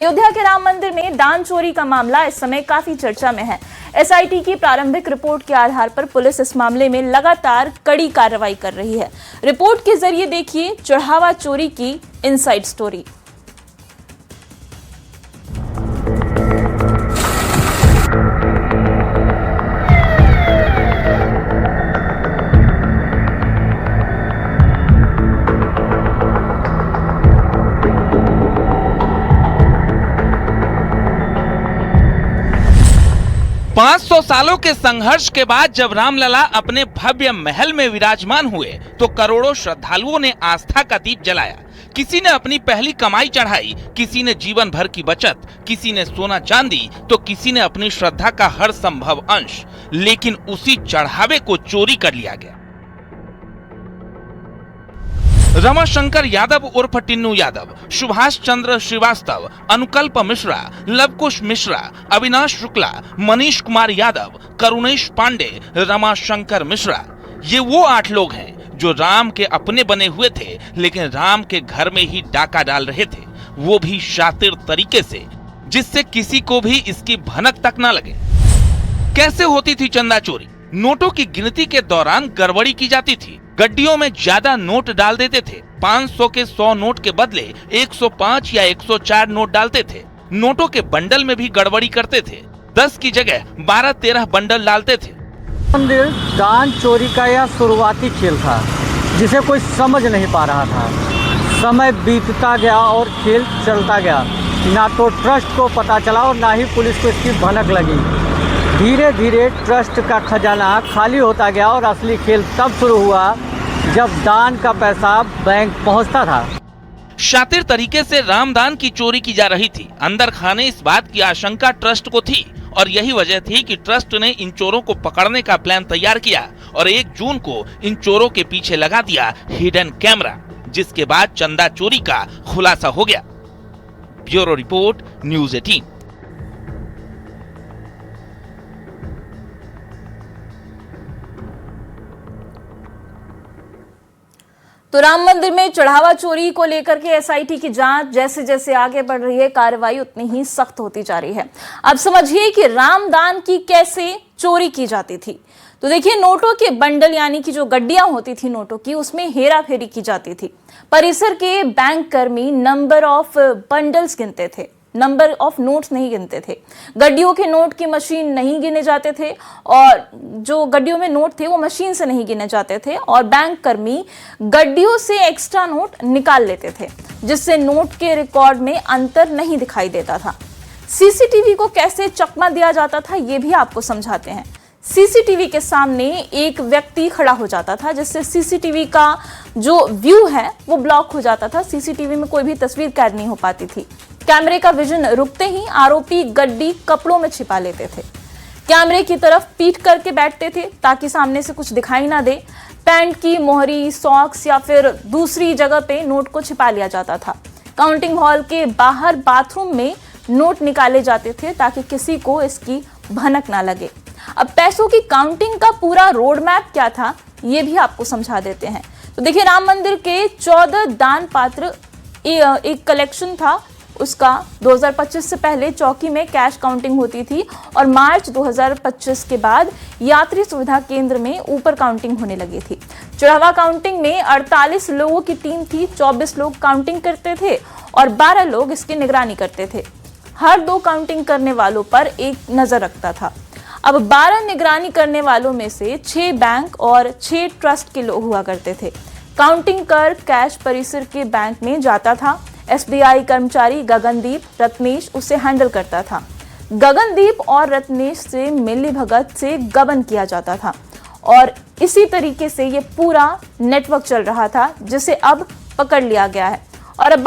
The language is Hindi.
अयोध्या के राम मंदिर में दान चोरी का मामला इस समय काफी चर्चा में है। एसआईटी की प्रारंभिक रिपोर्ट के आधार पर पुलिस इस मामले में लगातार कड़ी कार्रवाई कर रही है। रिपोर्ट के जरिए देखिए चढ़ावा चोरी की इनसाइड स्टोरी। 500 सालों के संघर्ष के बाद जब रामलला अपने भव्य महल में विराजमान हुए तो करोड़ों श्रद्धालुओं ने आस्था का दीप जलाया। किसी ने अपनी पहली कमाई चढ़ाई, किसी ने जीवन भर की बचत, किसी ने सोना चांदी, तो किसी ने अपनी श्रद्धा का हर संभव अंश। लेकिन उसी चढ़ावे को चोरी कर लिया गया। रमाशंकर यादव उर्फ टिन्नू यादव, सुभाष चंद्र श्रीवास्तव, अनुकल्प मिश्रा, लवकुश मिश्रा, अविनाश शुक्ला, मनीष कुमार यादव, करुणेश पांडे, रमाशंकर मिश्रा, ये वो 8 लोग हैं जो राम के अपने बने हुए थे, लेकिन राम के घर में ही डाका डाल रहे थे, वो भी शातिर तरीके से, जिससे किसी को भी इसकी भनक तक न लगे। कैसे होती थी चंदा चोरी? नोटों की गिनती के दौरान गड़बड़ी की जाती थी। गड्डियों में ज्यादा नोट डाल देते थे। 500 के 100 नोट के बदले 105 या 104 नोट डालते थे। नोटों के बंडल में भी गड़बड़ी करते थे। 10 की जगह 12-13 बंडल डालते थे। मंदिर दान चोरी का यह शुरुआती खेल था जिसे कोई समझ नहीं पा रहा था। समय बीतता गया और खेल चलता गया। ना तो ट्रस्ट को पता चला और ना ही पुलिस को इसकी भनक लगी। धीरे धीरे ट्रस्ट का खजाना खाली होता गया और असली खेल तब शुरू हुआ जब दान का पैसा बैंक पहुंचता था। शातिर तरीके से रामदान की चोरी की जा रही थी। अंदर खाने इस बात की आशंका ट्रस्ट को थी और यही वजह थी कि ट्रस्ट ने इन चोरों को पकड़ने का प्लान तैयार किया और 1 जून को इन चोरों के पीछे लगा दिया हिडन कैमरा, जिसके बाद चंदा चोरी का खुलासा हो गया। Bureau report, news 18। तो राम मंदिर में चढ़ावा चोरी को लेकर के एसआईटी की जांच जैसे जैसे आगे बढ़ रही है, कार्रवाई उतनी ही सख्त होती जा रही है। अब समझिए कि रामदान की कैसे चोरी की जाती थी। तो देखिए, नोटों के बंडल यानी कि जो गड्डियां होती थी नोटों की, उसमें हेरा फेरी की जाती थी। परिसर के बैंक कर्मी नंबर ऑफ बंडल्स गिनते थे, नंबर ऑफ नोट्स नहीं गिनते थे। गड्डियों के नोट की मशीन नहीं गिने जाते थे और जो गड्डियों में नोट थे वो मशीन से नहीं गिने जाते थे और बैंक कर्मी गड्डियों से एक्स्ट्रा नोट निकाल लेते थे, जिससे नोट के रिकॉर्ड में अंतर नहीं दिखाई देता था। सीसीटीवी को कैसे चकमा दिया जाता था ये भी आपको समझाते हैं। सीसीटीवी के सामने एक व्यक्ति खड़ा हो जाता था, जिससे सीसीटीवी का जो व्यू है वो ब्लॉक हो जाता था। सीसीटीवी में कोई भी तस्वीर कैद नहीं हो पाती थी। कैमरे का विजन रुकते ही आरोपी गड्डी कपड़ों में छिपा लेते थे। कैमरे की तरफ पीठ करके बैठते थे ताकि सामने से कुछ दिखाई ना दे। पैंट की मोहरी, सॉक्स या फिर दूसरी जगह पे नोट को छिपा लिया जाता था। काउंटिंग हॉल के बाहर बाथरूम में नोट निकाले जाते थे ताकि किसी को इसकी भनक ना लगे। अब पैसों की काउंटिंग का पूरा रोड मैप क्या था ये भी आपको समझा देते हैं। तो देखिए, राम मंदिर के 14 दान पात्र एक कलेक्शन था उसका। 2025 से पहले चौकी में कैश काउंटिंग होती थी और मार्च 2025 के बाद यात्री सुविधा केंद्र में ऊपर काउंटिंग होने लगी थी। चढ़ावा काउंटिंग में 48 लोगों की टीम थी। 24 लोग काउंटिंग करते थे और 12 लोग इसकी निगरानी करते थे। हर 2 काउंटिंग करने वालों पर एक नजर रखता था। अब 12 निगरानी करने वालों में से 6 बैंक और 6 ट्रस्ट के लोग हुआ करते थे। काउंटिंग कर कैश परिसर के बैंक में जाता था। एसबीआई कर्मचारी गगनदीप रत्नेश उसे हैंडल करता था। गगनदीप और रत्नेश से मिलीभगत से गबन किया जाता था और इसी तरीके से ये पूरा नेटवर्क चल रहा था, जिसे अब पकड़ लिया गया है। और अब